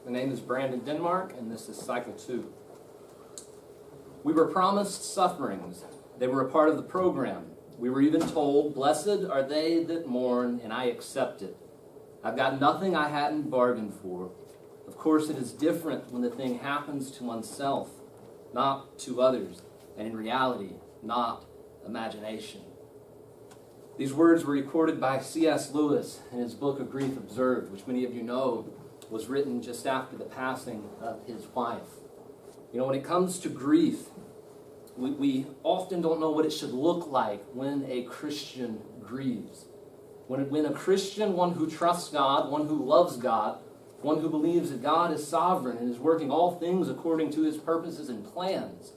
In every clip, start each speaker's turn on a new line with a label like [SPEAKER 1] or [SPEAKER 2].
[SPEAKER 1] My name is Brandon Denmark, and this is Cycle 2. We were promised sufferings. They were a part of the program. We were even told, "Blessed are they that mourn," and I accept it. I've got nothing I hadn't bargained for. Of course, it is different when the thing happens to oneself, not to others, and in reality, not imagination. These words were recorded by C.S. Lewis in his book, A Grief Observed, which many of you know was written just after the passing of his wife. You know, when it comes to grief, we often don't know what it should look like when a Christian grieves. When a Christian, one who trusts God, one who loves God, one who believes that God is sovereign and is working all things according to his purposes and plans,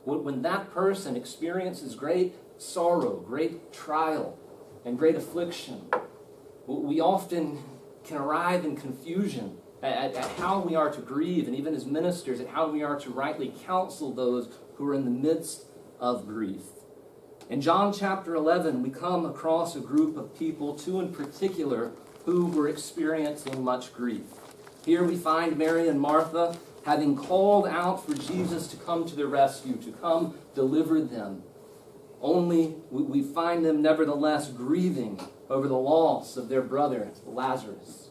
[SPEAKER 1] when that person experiences great sorrow, great trial, and great affliction, we often can arrive in confusion at how we are to grieve, and even as ministers, at how we are to rightly counsel those who are in the midst of grief. In John chapter 11, we come across a group of people, two in particular, who were experiencing much grief. Here we find Mary and Martha having called out for Jesus to come to their rescue, to come deliver them. Only we find them nevertheless grieving over the loss of their brother Lazarus.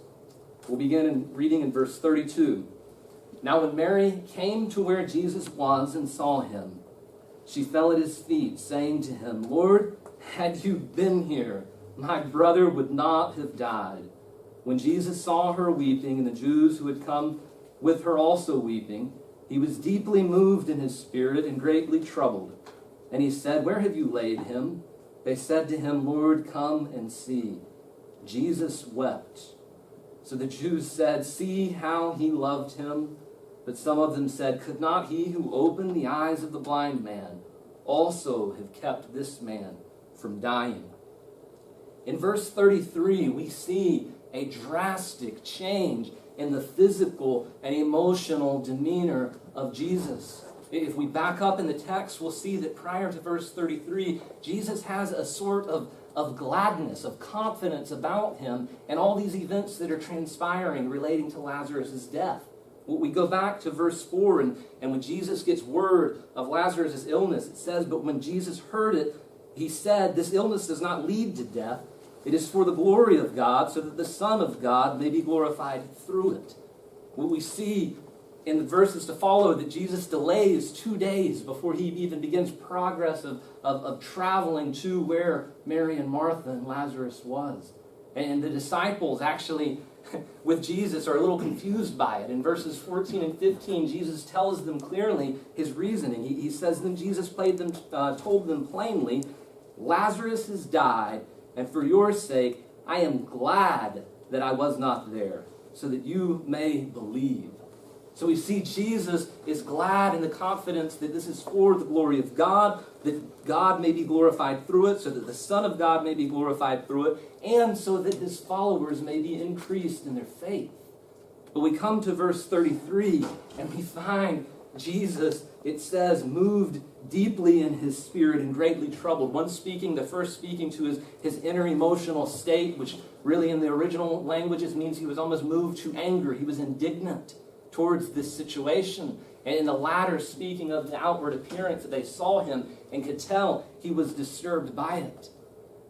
[SPEAKER 1] We'll begin reading in verse 32. Now when Mary came to where Jesus was and saw him, she fell at his feet, saying to him, "Lord, had you been here, my brother would not have died." When Jesus saw her weeping, and the Jews who had come with her also weeping, he was deeply moved in his spirit and greatly troubled. And he said, "Where have you laid him?" They said to him, "Lord, come and see." Jesus wept. So the Jews said, "See how he loved him." But some of them said, "Could not he who opened the eyes of the blind man also have kept this man from dying?" In verse 33, we see a drastic change in the physical and emotional demeanor of Jesus. If we back up in the text, we'll see that prior to verse 33, Jesus has a sort of gladness, of confidence about him and all these events that are transpiring relating to Lazarus' death. We go back to verse 4, and when Jesus gets word of Lazarus' illness, it says, "But when Jesus heard it, he said, 'This illness does not lead to death. It is for the glory of God, so that the Son of God may be glorified through it.'" What we see in the verses to follow that Jesus delays 2 days before he even begins progress of traveling to where Mary and Martha and Lazarus was. And the disciples actually, with Jesus, are a little confused by it. In verses 14 and 15, Jesus tells them clearly his reasoning. He says, "Then Jesus told them plainly, 'Lazarus has died, and for your sake I am glad that I was not there, so that you may believe.'" So we see Jesus is glad in the confidence that this is for the glory of God, that God may be glorified through it, so that the Son of God may be glorified through it, and so that his followers may be increased in their faith. But we come to verse 33, and we find Jesus, it says, moved deeply in his spirit and greatly troubled. The first speaking to his inner emotional state, which really in the original languages means he was almost moved to anger. He was indignant towards this situation. And in the latter, speaking of the outward appearance, that they saw him and could tell he was disturbed by it.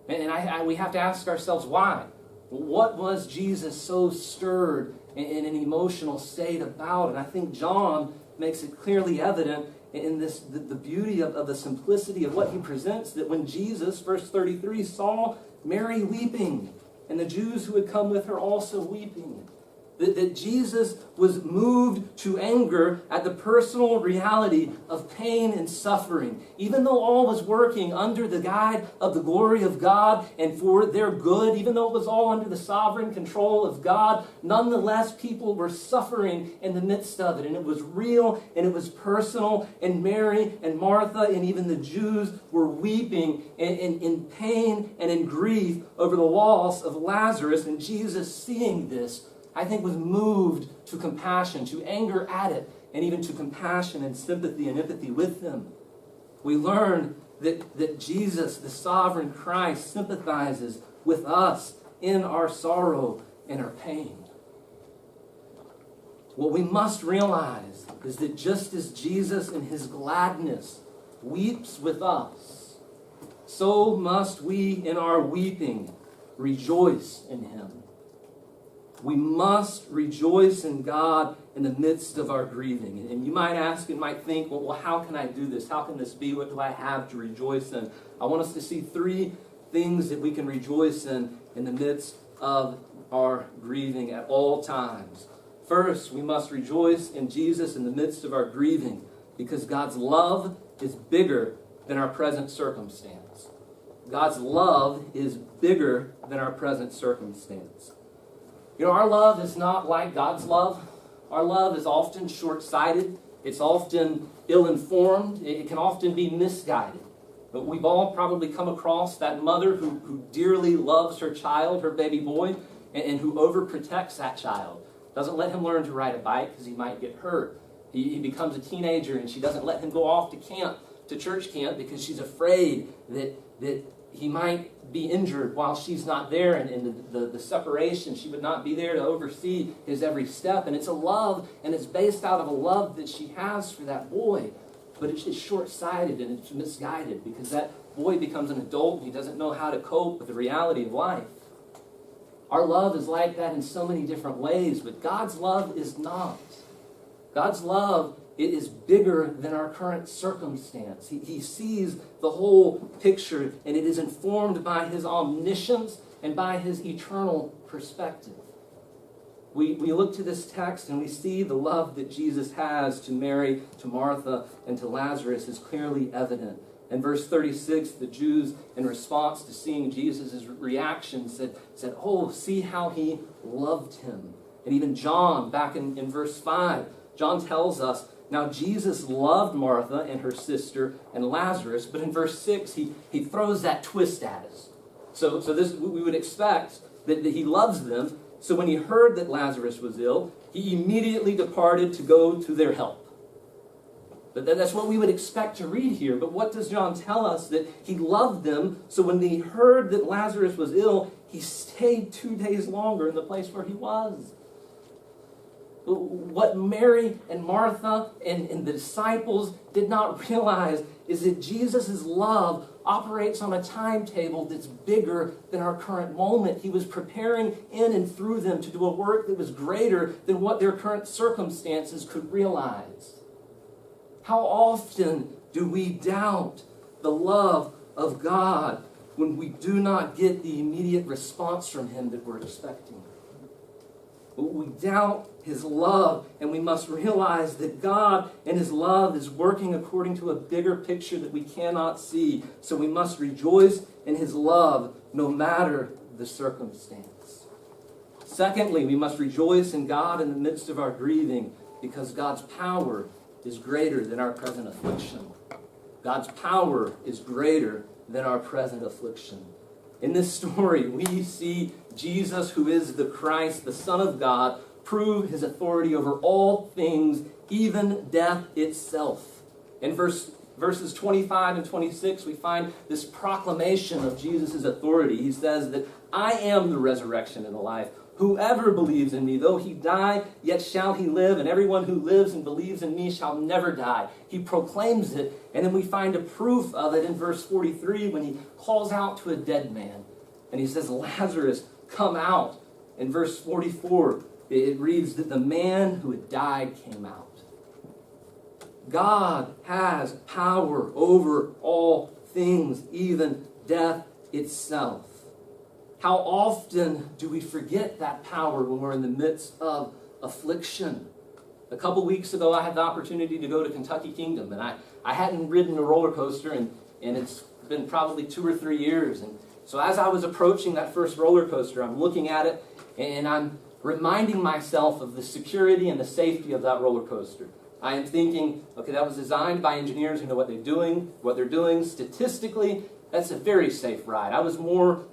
[SPEAKER 1] And we have to ask ourselves why. What was Jesus so stirred in an emotional state about? And I think John makes it clearly evident in this the beauty of the simplicity of what he presents, that when Jesus, verse 33, saw Mary weeping, and the Jews who had come with her also weeping, that Jesus was moved to anger at the personal reality of pain and suffering. Even though all was working under the guide of the glory of God and for their good, even though it was all under the sovereign control of God, nonetheless people were suffering in the midst of it. And it was real and it was personal. And Mary and Martha and even the Jews were weeping in pain and in grief over the loss of Lazarus. And Jesus, seeing this, I think, was moved to compassion, to anger at it, and even to compassion and sympathy and empathy with them. We learn that Jesus, the sovereign Christ, sympathizes with us in our sorrow and our pain. What we must realize is that just as Jesus in his gladness weeps with us, so must we in our weeping rejoice in him. We must rejoice in God in the midst of our grieving. And you might ask and might think, well, how can I do this? How can this be? What do I have to rejoice in? I want us to see three things that we can rejoice in the midst of our grieving at all times. First, we must rejoice in Jesus in the midst of our grieving because God's love is bigger than our present circumstance. God's love is bigger than our present circumstance. You know, our love is not like God's love. Our love is often short-sighted. It's often ill-informed. It can often be misguided. But we've all probably come across that mother who dearly loves her child, her baby boy, and who overprotects that child. Doesn't let him learn to ride a bike because he might get hurt. He becomes a teenager and she doesn't let him go off to church camp, because she's afraid that he might be injured while she's not there, and in the separation, she would not be there to oversee his every step. And it's a love, and it's based out of a love that she has for that boy. But it's short-sighted and it's misguided, because that boy becomes an adult and he doesn't know how to cope with the reality of life. Our love is like that in so many different ways, but God's love is not. God's love, it is bigger than our current circumstance. He sees the whole picture, and it is informed by his omniscience and by his eternal perspective. We look to this text and we see the love that Jesus has to Mary, to Martha, and to Lazarus is clearly evident. In verse 36, the Jews, in response to seeing Jesus' reaction, said, "Oh, see how he loved him." And even John, back in verse 5, John tells us, now Jesus loved Martha and her sister and Lazarus, but in verse 6, he throws that twist at us. So this we would expect that he loves them. So when he heard that Lazarus was ill, he immediately departed to go to their help. But that's what we would expect to read here. But what does John tell us? That he loved them, so when he heard that Lazarus was ill, he stayed 2 days longer in the place where he was. What Mary and Martha and the disciples did not realize is that Jesus' love operates on a timetable that's bigger than our current moment. He was preparing in and through them to do a work that was greater than what their current circumstances could realize. How often do we doubt the love of God when we do not get the immediate response from him that we're expecting? We doubt his love, and we must realize that God and his love is working according to a bigger picture that we cannot see. So we must rejoice in his love no matter the circumstance. Secondly, we must rejoice in God in the midst of our grieving, because God's power is greater than our present affliction. God's power is greater than our present affliction. In this story, we see Jesus, who is the Christ, the Son of God, prove his authority over all things, even death itself. In verses 25 and 26, we find this proclamation of Jesus' authority. He says that I am the resurrection and the life. Whoever believes in me, though he die, yet shall he live, and everyone who lives and believes in me shall never die. He proclaims it, and then we find a proof of it in verse 43 when he calls out to a dead man. And he says, Lazarus, come out. In verse 44, it reads that the man who had died came out. God has power over all things, even death itself. How often do we forget that power when we're in the midst of affliction? A couple weeks ago, I had the opportunity to go to Kentucky Kingdom, and I hadn't ridden a roller coaster, and it's been probably 2 or 3 years. And so as I was approaching that first roller coaster, I'm looking at it, and I'm reminding myself of the security and the safety of that roller coaster. I am thinking, okay, that was designed by engineers who know what they're doing. Statistically, that's a very safe ride. I was more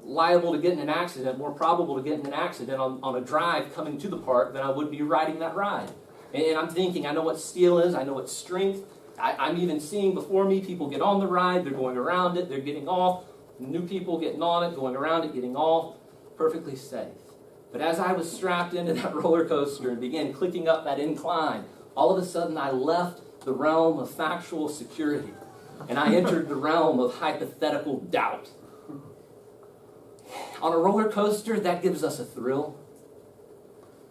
[SPEAKER 1] liable to get in an accident, more probable to get in an accident on a drive coming to the park than I would be riding that ride. And I'm thinking, I know what steel is, I know what strength. I'm even seeing before me people get on the ride, they're going around it, they're getting off. New people getting on it, going around it, getting off. Perfectly safe. But as I was strapped into that roller coaster and began clicking up that incline, all of a sudden I left the realm of factual security and I entered the realm of hypothetical doubt. On a roller coaster, that gives us a thrill.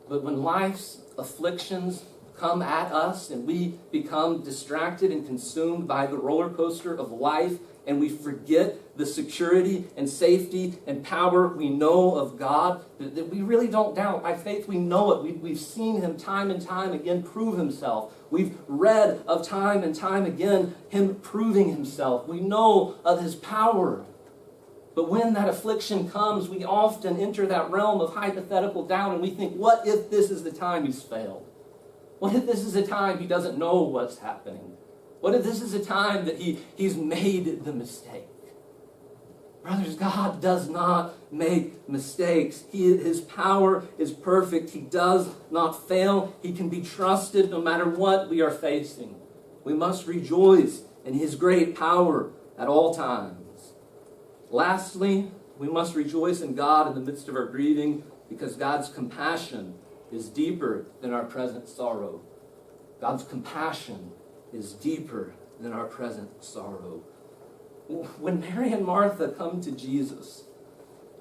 [SPEAKER 1] But when life's afflictions come at us and we become distracted and consumed by the roller coaster of life, and we forget the security and safety and power we know of God, that we really don't doubt. By faith, we know it. We've seen Him time and time again prove Himself. We've read of time and time again Him proving Himself. We know of His power. But when that affliction comes, we often enter that realm of hypothetical doubt and we think, what if this is the time He's failed? What if this is a time He doesn't know what's happening? What if this is a time that He's made the mistake? Brothers, God does not make mistakes. His power is perfect. He does not fail. He can be trusted no matter what we are facing. We must rejoice in His great power at all times. Lastly, we must rejoice in God in the midst of our grieving because God's compassion is deeper than our present sorrow. God's compassion is deeper than our present sorrow. When Mary and Martha come to Jesus,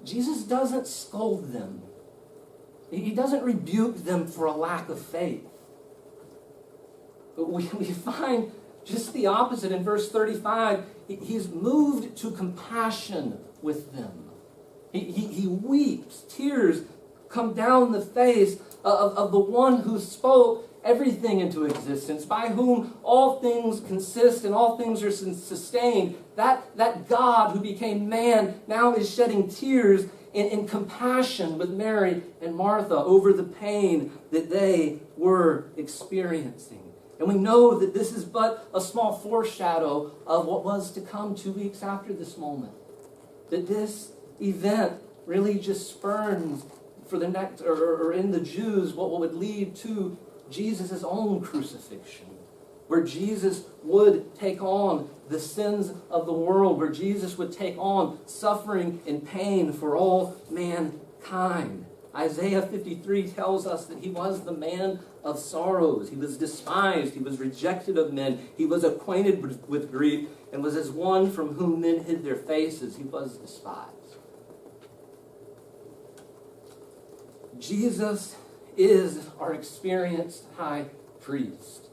[SPEAKER 1] Jesus doesn't scold them. He doesn't rebuke them for a lack of faith. But we find just the opposite in verse 35. He's moved to compassion with them. He weeps. Tears come down the face of the one who spoke everything into existence, by whom all things consist and all things are sustained. That God who became man now is shedding tears in compassion with Mary and Martha over the pain that they were experiencing. And we know that this is but a small foreshadow of what was to come 2 weeks after this moment. That this event really just spurns for the next, or in the Jews, what would lead to Jesus' own crucifixion, where Jesus would take on the sins of the world, where Jesus would take on suffering and pain for all mankind. Isaiah 53 tells us that He was the man of sorrows. He was despised. He was rejected of men. He was acquainted with grief and was as one from whom men hid their faces. He was despised. Jesus is our experienced high priest.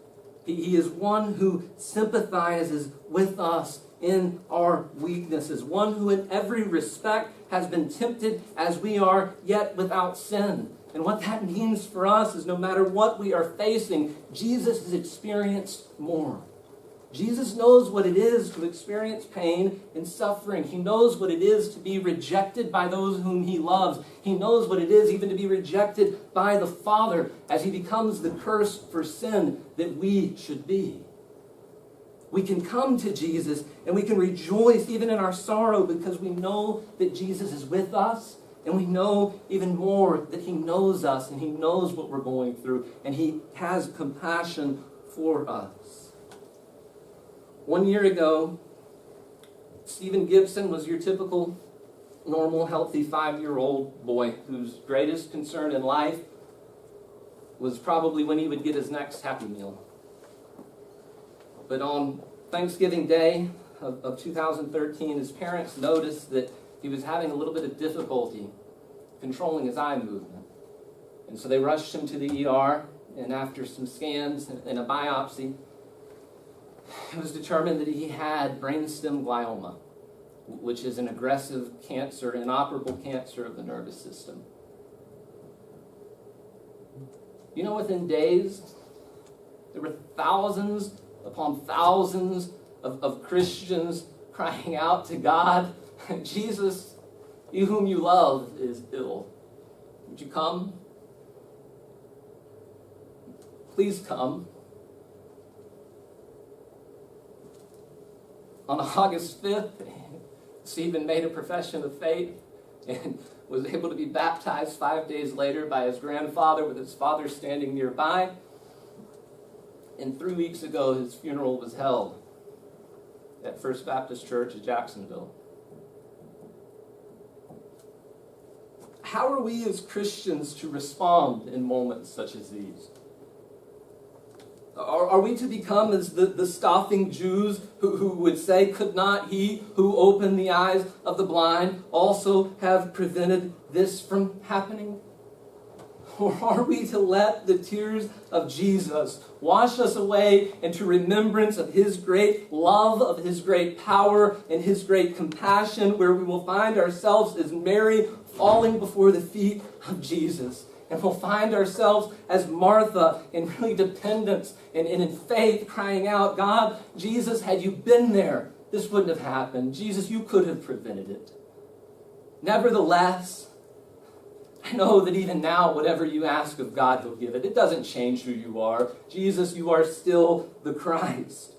[SPEAKER 1] He is one who sympathizes with us in our weaknesses, one who in every respect has been tempted as we are, yet without sin. And what that means for us is no matter what we are facing, Jesus has experienced more. Jesus knows what it is to experience pain and suffering. He knows what it is to be rejected by those whom He loves. He knows what it is even to be rejected by the Father as He becomes the curse for sin that we should be. We can come to Jesus and we can rejoice even in our sorrow because we know that Jesus is with us, and we know even more that He knows us and He knows what we're going through and He has compassion for us. 1 year ago, Stephen Gibson was your typical, normal, healthy 5-year-old boy whose greatest concern in life was probably when he would get his next Happy Meal. But on Thanksgiving Day of 2013, his parents noticed that he was having a little bit of difficulty controlling his eye movement. And so they rushed him to the ER, and after some scans and a biopsy, it was determined that he had brainstem glioma, which is an aggressive cancer, an inoperable cancer of the nervous system. You know, within days, there were thousands upon thousands of Christians crying out to God, Jesus, you whom you love is ill. Would you come? Please come. On August 5th, Stephen made a profession of faith and was able to be baptized 5 days later by his grandfather, with his father standing nearby. And 3 weeks ago, his funeral was held at First Baptist Church in Jacksonville. how are we as Christians to respond in moments such as these? Are we to become as the scoffing Jews who would say, could not he who opened the eyes of the blind also have prevented this from happening? Or are we to let the tears of Jesus wash us away into remembrance of his great love, of his great power, and his great compassion, where we will find ourselves as Mary falling before the feet of Jesus? And we'll find ourselves as Martha in really dependence and in faith crying out, God, Jesus, had you been there, this wouldn't have happened. Jesus, you could have prevented it. Nevertheless, I know that even now, whatever you ask of God, he'll give it. It doesn't change who you are. Jesus, you are still the Christ.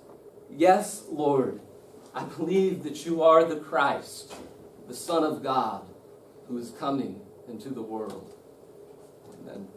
[SPEAKER 1] Yes, Lord, I believe that you are the Christ, the Son of God, who is coming into the world. Amen.